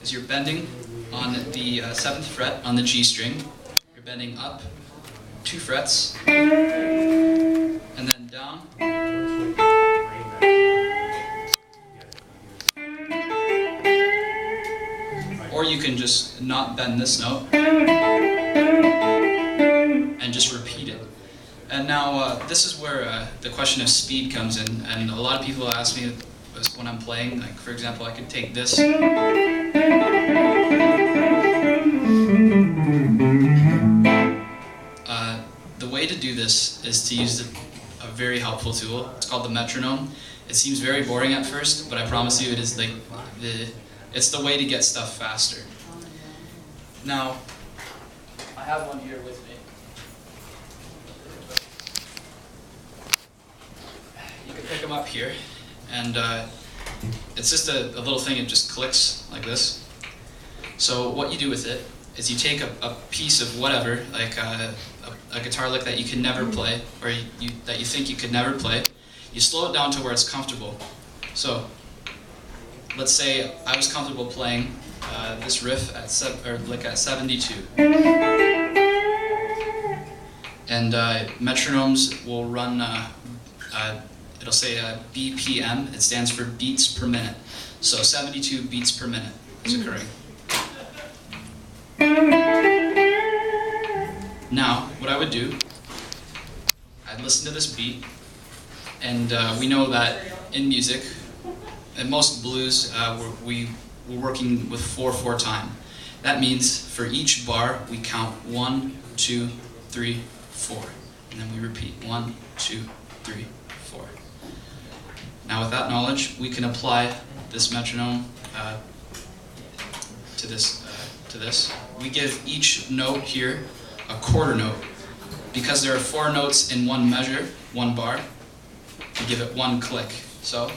is you're bending on the 7th fret on the G string. You're bending up 2 frets, and then down. Or you can just not bend this note and just repeat it. And now this is where the question of speed comes in. And a lot of people ask me when I'm playing, like for example, I could take this. The way to do this is to use a very helpful tool. It's called the metronome. It seems very boring at first, but I promise you it is like it's the way to get stuff faster. Now, I have one here with me. You can pick them up here, and it's just a little thing. It just clicks like this. So what you do with it is you take a piece of whatever, like a guitar lick that you can never play, or that you think you could never play. You slow it down to where it's comfortable. So let's say I was comfortable playing this riff at 72. And metronomes will run, it'll say BPM. It stands for beats per minute. So 72 beats per minute is occurring. Now, what I would do, I'd listen to this beat, and we know that in music, in most blues, we're working with 4/4 time. That means for each bar, we count 1, 2, 3, 4. And then we repeat 1, 2, 3, 4. Now with that knowledge, we can apply this metronome to this. We give each note here a quarter note. Because there are 4 notes in one measure, one bar, we give it 1 click. So.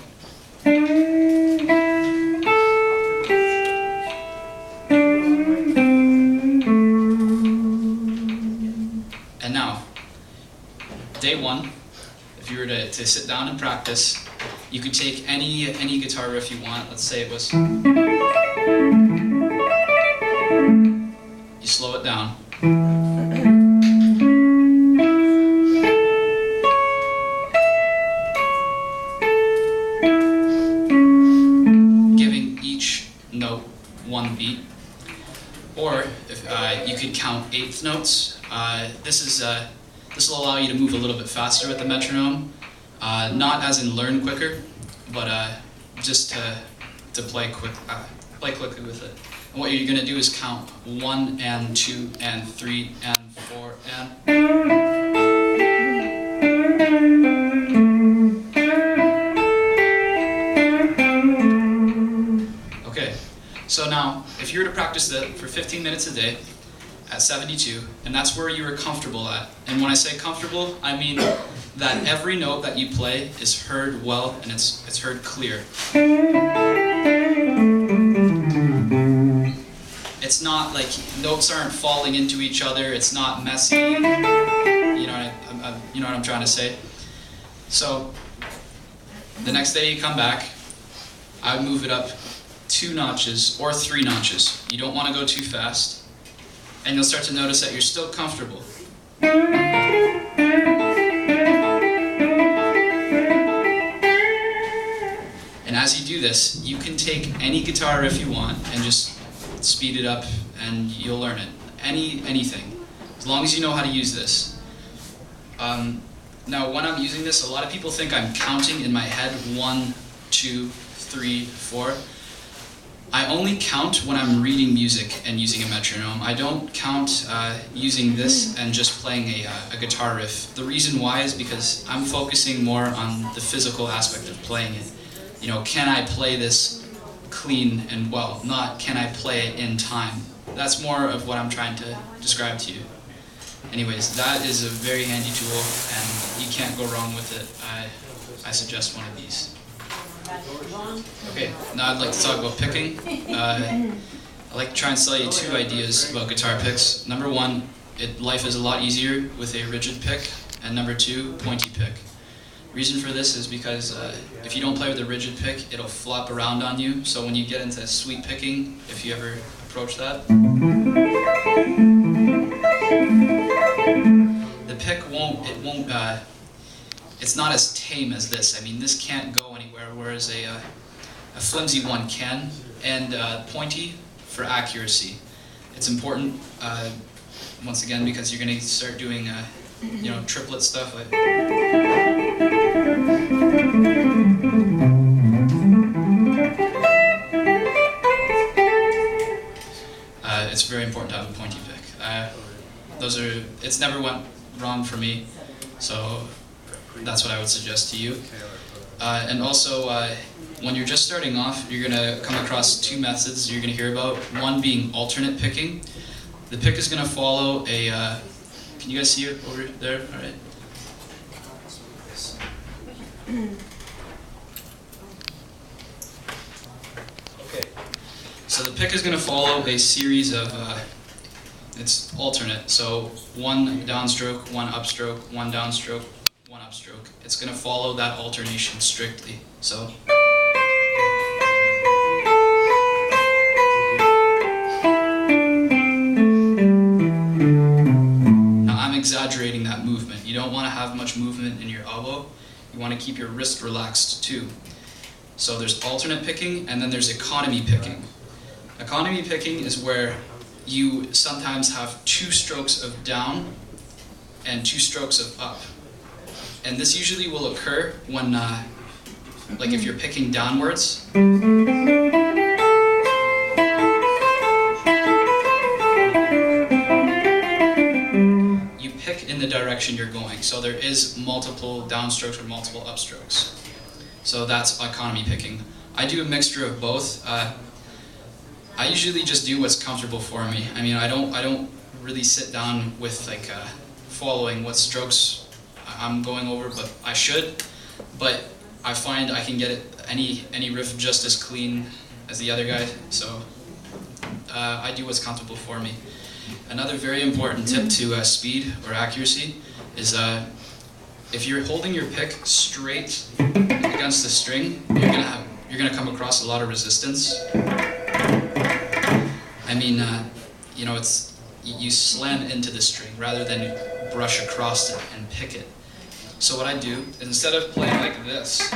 And now, day 1, if you were to sit down and practice, you could take any guitar riff you want. Let's say it was. You slow it down. Giving each note 1 beat. Or if you could count 1/8 notes. This will allow you to move a little bit faster with the metronome. Not as in learn quicker, but just to play quickly with it. And what you're going to do is count 1 and 2 and 3 and 4 and. Okay, so now if you were to practice that for 15 minutes a day at 72, and that's where you were comfortable at. And when I say comfortable, I mean that every note that you play is heard well and it's heard clear. It's not like notes aren't falling into each other. It's not messy. You know what I'm trying to say. So the next day you come back, I would move it up 2 notches or 3 notches. You don't want to go too fast, and you'll start to notice that you're still comfortable. And as you do this, you can take any guitar riff you want and just speed it up, and you'll learn it. Anything, as long as you know how to use this. Now, when I'm using this, a lot of people think I'm counting in my head 1, 2, 3, 4. I only count when I'm reading music and using a metronome. I don't count using this and just playing a guitar riff. The reason why is because I'm focusing more on the physical aspect of playing it. You know, can I play this clean and well? Not can I play it in time. That's more of what I'm trying to describe to you. Anyways, that is a very handy tool, and you can't go wrong with it. I suggest one of these. Okay, now I'd like to talk about picking. I'd like to try and sell you 2 ideas about guitar picks. Number 1, life is a lot easier with a rigid pick, and number 2, pointy pick. Reason for this is because if you don't play with a rigid pick, it'll flop around on you. So when you get into sweep picking, if you ever approach that, the pick it's not as tame as this. I mean, this can't go anywhere, whereas a flimsy one can. And pointy for accuracy. It's important, once again, because you're going to start doing, triplet stuff. It's very important to have a pointy pick. It's never went wrong for me, so that's what I would suggest to you. And also, when you're just starting off, you're going to come across two methods you're going to hear about. One being alternate picking. The pick is going to follow a, can you guys see it over there? All right. Okay. So the pick is going to follow a series of, it's alternate. So one downstroke, one upstroke, one downstroke, one upstroke. It's going to follow that alternation strictly. So. Exaggerating that movement. You don't want to have much movement in your elbow. You want to keep your wrist relaxed too. So there's alternate picking, and then there's economy picking. Economy picking is where you sometimes have 2 strokes of down and 2 strokes of up. And this usually will occur when, like if you're picking downwards, in the direction you're going. So there is multiple downstrokes or multiple upstrokes. So that's economy picking. I do a mixture of both. I usually just do what's comfortable for me. I mean, I don't really sit down with like following what strokes I'm going over, but I should. But I find I can get any riff just as clean as the other guy. So I do what's comfortable for me. Another very important tip to speed or accuracy is if you're holding your pick straight against the string, you're gonna come across a lot of resistance. I mean, you slam into the string rather than brush across it and pick it. So what I do is instead of playing like this,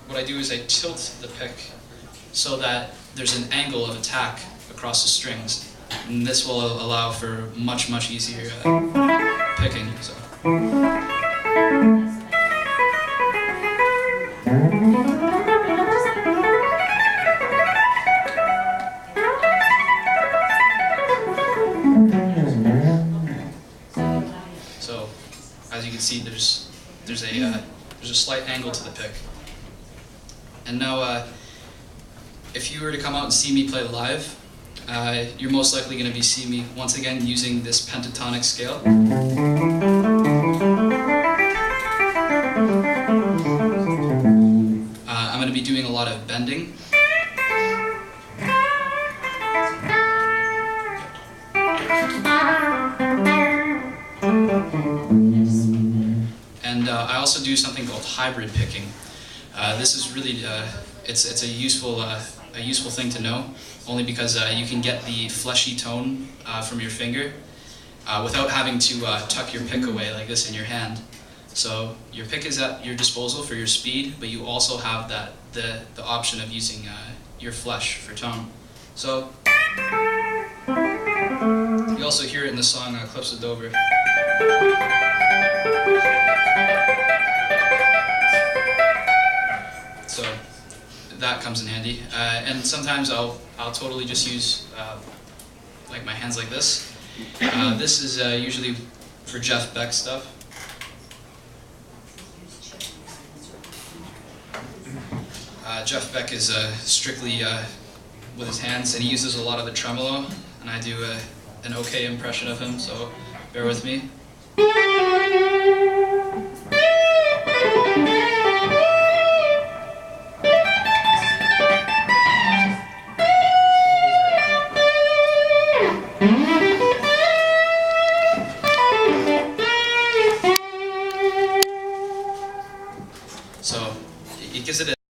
what I do is I tilt the pick so that there's an angle of attack across the strings, and this will allow for much easier picking. So, as you can see, there's a slight angle to the pick, and now. If you were to come out and see me play live, you're most likely going to be seeing me once again using this pentatonic scale. I'm going to be doing a lot of bending. And I also do something called hybrid picking. This is really it's a useful thing to know, only because you can get the fleshy tone from your finger without having to tuck your pick away like this in your hand. So your pick is at your disposal for your speed, but you also have the option of using your flesh for tone. So you also hear it in the song Cliffs of Dover. So that comes in handy, and sometimes I'll totally just use like my hands like this. This is usually for Vegh stuff. Vegh is strictly with his hands, and he uses a lot of the tremolo, and I do an okay impression of him, so bear with me.